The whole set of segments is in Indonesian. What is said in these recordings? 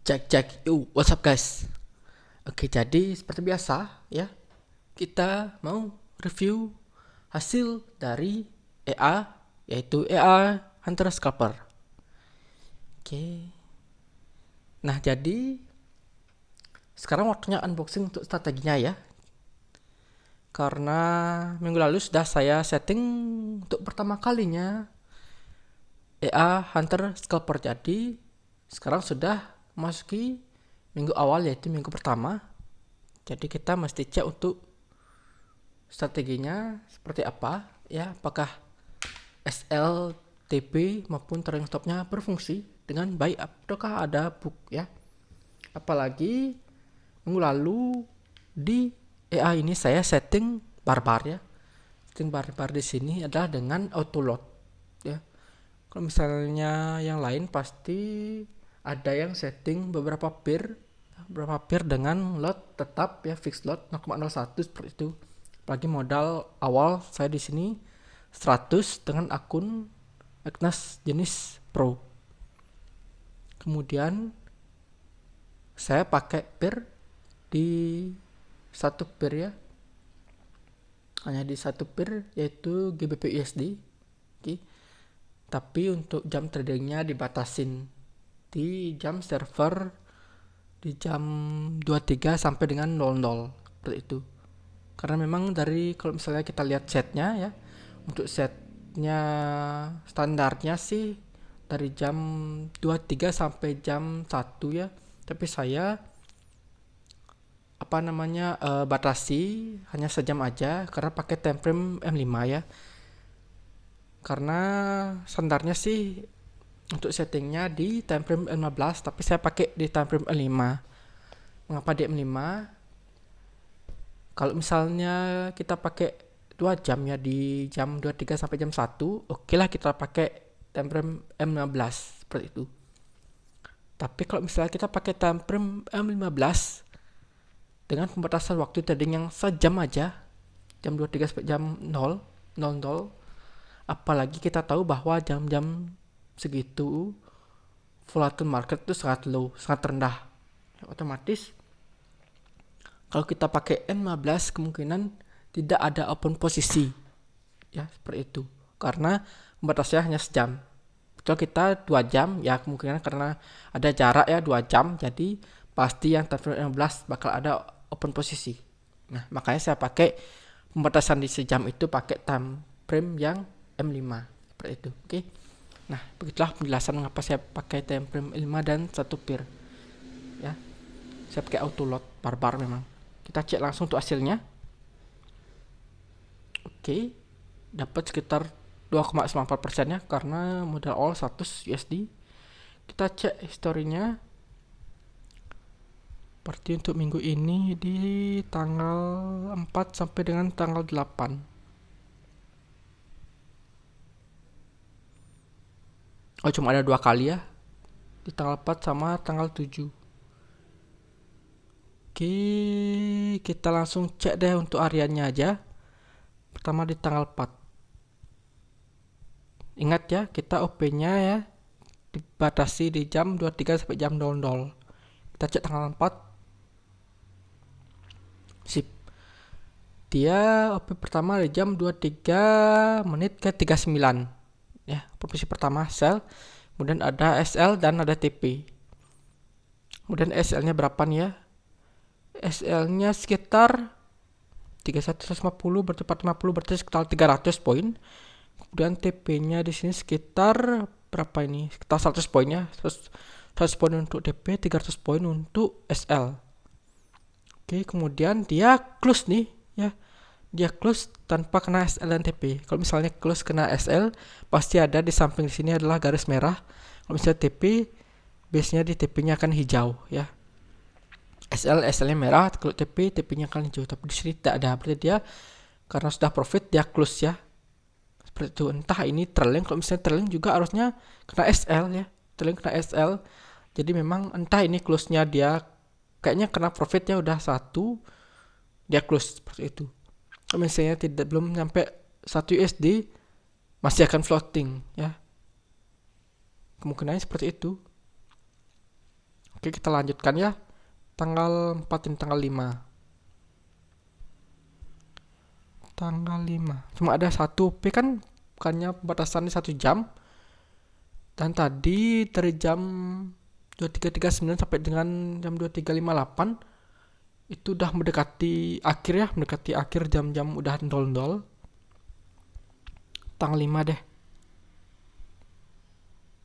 Cek cek, what's up guys? Oke, jadi seperti biasa ya, kita mau review hasil dari EA, yaitu EA Hunter Scalper. Oke, nah jadi sekarang waktunya unboxing untuk strateginya ya. Karena minggu lalu sudah saya setting untuk pertama kalinya EA Hunter Scalper, jadi sekarang sudah memasuki minggu awal yaitu minggu pertama. Jadi kita mesti cek untuk strateginya seperti apa ya, apakah SL, TP maupun trailing stopnya berfungsi dengan baik ataukah ada bug ya. Apalagi minggu lalu di EA ini saya setting barbar ya. Setting barbar di sini adalah dengan auto load ya. Kalau misalnya yang lain pasti ada yang setting beberapa pair dengan load tetap ya, fixed load 0,01 seperti itu. Apalagi modal awal saya di sini 100 dengan akun Agnes jenis Pro. Kemudian saya pakai pair di satu pair ya, hanya di satu pair yaitu GBP USD. Oke. Tapi untuk jam tradingnya dibatasin di jam server di jam 23 sampai dengan 00 seperti itu. Karena memang dari kalau misalnya kita lihat setnya ya, untuk setnya standarnya sih dari jam 23 sampai jam 1 ya, tapi saya batasi hanya sejam aja karena pakai time frame M5 ya. Karena standarnya sih untuk settingnya di time frame 15, tapi saya pakai di time frame M5. Mengapa di M5? Kalau misalnya kita pakai 2 jam ya, di jam 23 sampai jam 1, oke lah kita pakai time frame M15 seperti itu. Tapi kalau misalnya kita pakai time frame M15 dengan pembatasan waktu trading yang sejam aja, jam 23 sampai jam 00, apalagi kita tahu bahwa jam-jam segitu volatile market itu sangat low, sangat rendah. Otomatis kalau kita pakai M15 kemungkinan tidak ada open posisi ya, seperti itu, karena batasnya hanya sejam. Kalau kita 2 jam ya, kemungkinan karena ada jarak ya 2 jam, jadi pasti yang time frame 15 bakal ada open posisi. Nah, makanya saya pakai pembatasan di sejam itu pakai time frame yang M5 seperti itu. Oke. Nah, begitulah penjelasan mengapa saya pakai time frame 5 dan satu pair ya. Saya pakai auto load barbar memang. Kita cek langsung untuk hasilnya. Oke, dapat sekitar 2,94% ya, karena modal awal 100 USD. Kita cek historinya. Seperti untuk minggu ini di tanggal 4 sampai dengan tanggal 8. Oh, cuma ada 2 kali ya, di tanggal 4 sama tanggal 7. Oke, kita langsung cek deh untuk hariannya aja. Pertama di tanggal 4. Ingat ya, kita OP-nya ya dibatasi di jam 23 sampai jam 00. Kita cek tanggal 4. Sip. Dia OP pertama di jam 23 menit ke 39. Ya, posisi pertama sell. Kemudian ada SL dan ada TP. Kemudian SL-nya berapa nih ya? SL-nya sekitar 3150 berarti 450 berarti sekitar 300 poin. Kemudian TP-nya di sini sekitar berapa ini? Sekitar 100 poinnya. 100 poin untuk TP, 300 poin untuk SL. Oke, kemudian dia close nih ya. Dia close tanpa kena SL dan TP. Kalau misalnya close kena SL, pasti ada di samping di sini adalah garis merah. Kalau misalnya TP, base-nya di TP-nya akan hijau ya. SL-nya merah, kalau TP-nya akan hijau. Tapi di sini tidak ada. Berarti dia karena sudah profit dia close ya. Seperti itu. Entah ini trailing, kalau misalnya trailing juga harusnya kena SL ya. Trailing kena SL. Jadi memang entah ini close-nya dia kayaknya kena profit ya, udah 1 dia close seperti itu. Kalau misalnya belum sampai 1 USD masih akan floating ya. Kemungkinannya seperti itu. Oke, kita lanjutkan ya. Tanggal 4 ini tanggal 5. Tanggal 5. Cuma ada satu P kan, bukannya batasannya 1 jam. Dan tadi dari jam 23.39 sampai dengan jam 23.58 itu udah mendekati akhir ya, mendekati akhir jam-jam udah ndol-ndol. Tanggal 5 deh.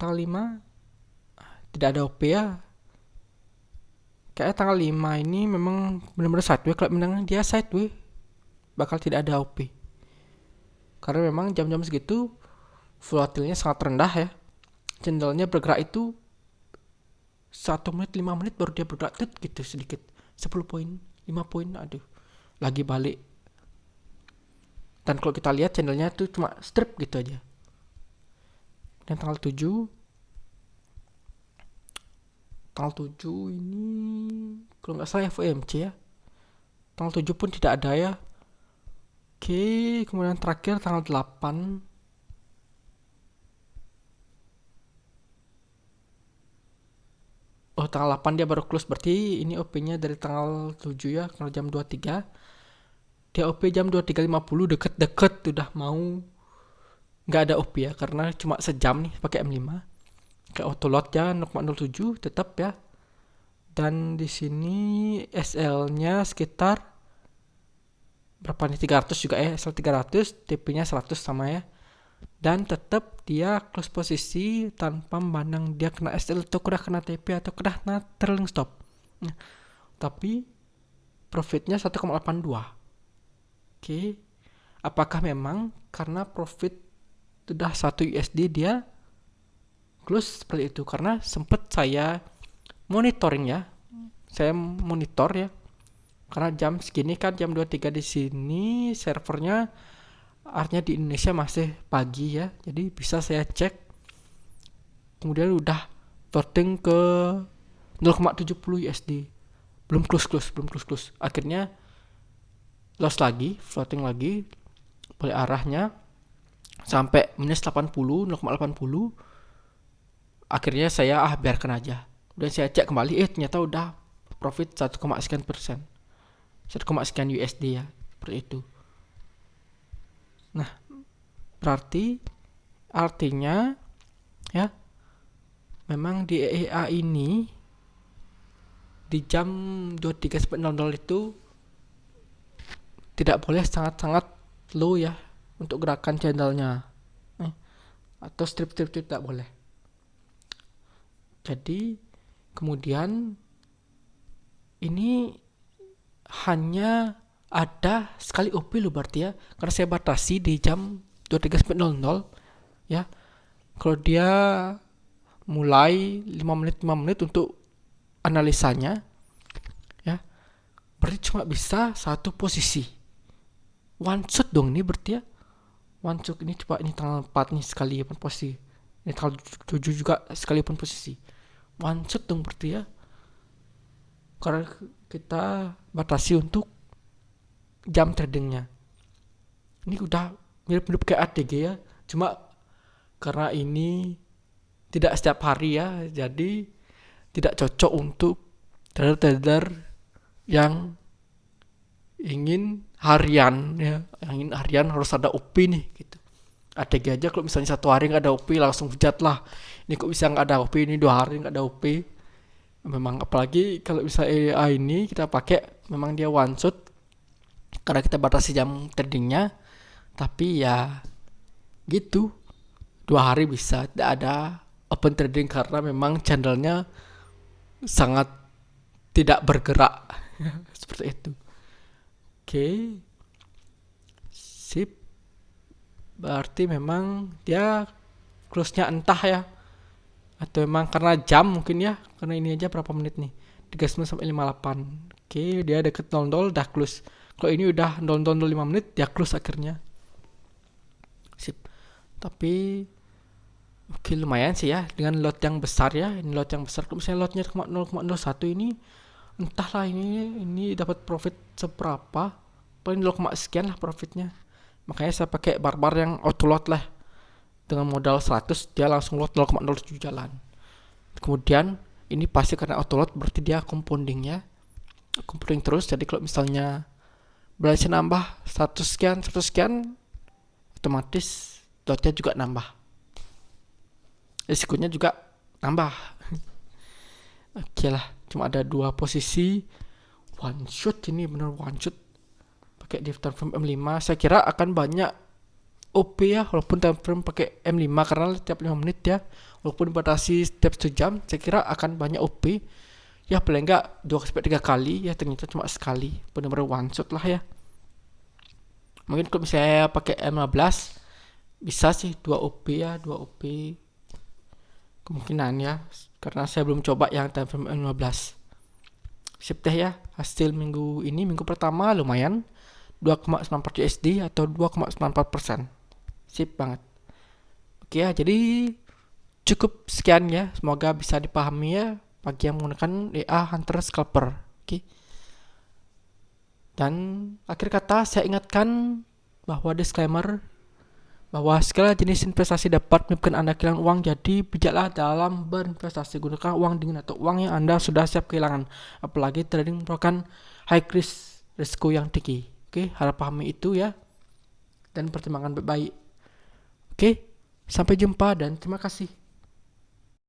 Tanggal 5 tidak ada OP ya. Kayaknya tanggal 5 ini memang benar-benar sideways. Kalau memang dia sideways bakal tidak ada OP. Karena memang jam-jam segitu volatilnya sangat rendah ya. Candlenya bergerak itu 1 menit 5 menit baru dia bergerak gitu sedikit. 10 poin, 5 poin, aduh. Lagi balik. Dan kalau kita lihat channelnya tuh cuma strip gitu aja. Dan tanggal 7 ini kalau nggak salah FOMC ya. Tanggal 7 pun tidak ada ya. Oke, kemudian terakhir tanggal 8. Oh, tanggal 8 dia baru close, berarti ini OP-nya dari tanggal 7 ya, kalau jam 23. Dia OP jam 23.50, deket-deket udah mau nggak ada OP ya, karena cuma sejam nih pakai M5. Kayak auto load ya 0,07 tetap ya. Dan di sini SL-nya sekitar berapa nih, 300 juga ya, SL 300, TP-nya 100 sama ya. Dan tetap dia close posisi tanpa memandang dia kena SL atau kena TP atau kena trailing stop. Nah, tapi profitnya 1,82. Oke. Apakah memang karena profit sudah 1 USD dia close seperti itu? Karena sempat saya monitoring ya. Saya monitor ya. Karena jam segini kan jam 23 di sini servernya, artinya di Indonesia masih pagi ya. Jadi bisa saya cek. Kemudian udah floating ke 0,70 USD. Belum close. Akhirnya loss lagi, floating lagi. Boleh arahnya sampai minus 80, 0,80. Akhirnya saya biarkan aja. Dan saya cek kembali, ternyata udah profit 1, sekian persen. 1, sekian USD ya. Seperti itu. Nah, berarti artinya ya, memang di EEA ini di jam 23.00 itu tidak boleh sangat-sangat low ya untuk gerakan channelnya, atau strip-strip itu tidak boleh. Jadi kemudian ini hanya ada sekali OP loh berarti ya, karena saya batasi di jam 23.00 ya. Kalau dia mulai 5 menit untuk analisanya ya, berarti cuma bisa satu posisi, one shot dong ini berarti ya. One shot ini coba, ini tanggal 4 nih sekalipun posisi, ini tanggal 7 juga sekalipun posisi, one shot dong berarti ya. Karena kita batasi untuk jam tradingnya. Ini udah mirip-mirip kayak ATG ya, cuma karena ini tidak setiap hari ya, jadi tidak cocok untuk trader-trader yang ingin harian ya. Yang ingin harian harus ada OP nih gitu. ATG aja kalau misalnya 1 hari nggak ada OP langsung hujat lah. Ini kok bisa nggak ada OP, ini 2 hari nggak ada OP. Memang apalagi kalau bisa AI ini kita pakai, memang dia one shot karena kita batasi jam tradingnya. Tapi ya gitu, 2 hari bisa tidak ada open trading karena memang channelnya sangat tidak bergerak. Seperti itu. Oke. Sip. Berarti memang dia close-nya entah ya, atau memang karena jam mungkin ya, karena ini aja berapa menit nih, 39 sampai 58. Oke, dia deket 00 dah close. Kalau ini udah 00.05 menit dia close akhirnya. Sip. Tapi oke, lumayan sih ya dengan lot yang besar ya. Ini lot yang besar. Kalau misalnya lotnya 0,01 ini entahlah ini dapat profit seberapa. Paling 0, sekian lah profitnya. Makanya saya pakai barbar yang auto lot lah. Dengan modal 100 dia langsung lot 0,07 jalan. Kemudian ini pasti karena autoload, berarti dia compounding terus. Jadi kalau misalnya balance nambah 100 sekian, otomatis lotnya juga nambah, risikonya juga nambah. Oke lah, cuma ada 2 posisi one shot, ini bener one shot pakai div time frame M5. Saya kira akan banyak OP ya, walaupun time frame pakai M5 karena setiap 5 menit ya, walaupun dibatasi setiap 1 jam, saya kira akan banyak OP ya, paling enggak 2-3 kali ya, ternyata cuma sekali, bener-bener one shot lah ya. Mungkin kalau misalnya pakai M15 bisa sih 2 OP ya, 2 OP kemungkinan ya, karena saya belum coba yang time frame M15. Sip deh ya, hasil minggu ini, minggu pertama lumayan 2,94 USD atau 2,94%. Sip banget. Oke ya, jadi cukup sekian ya, semoga bisa dipahami ya bagi yang menggunakan EA Hunter Scalper. Oke. Dan akhir kata saya ingatkan bahwa disclaimer bahwa segala jenis investasi dapat menyebabkan Anda kehilangan uang, jadi bijaklah dalam berinvestasi. Gunakan uang dingin atau uang yang Anda sudah siap kehilangan. Apalagi trading merupakan high risk, risiko yang tinggi. Oke, harap pahami itu ya. Dan pertimbangkan baik-baik. Oke, sampai jumpa dan terima kasih.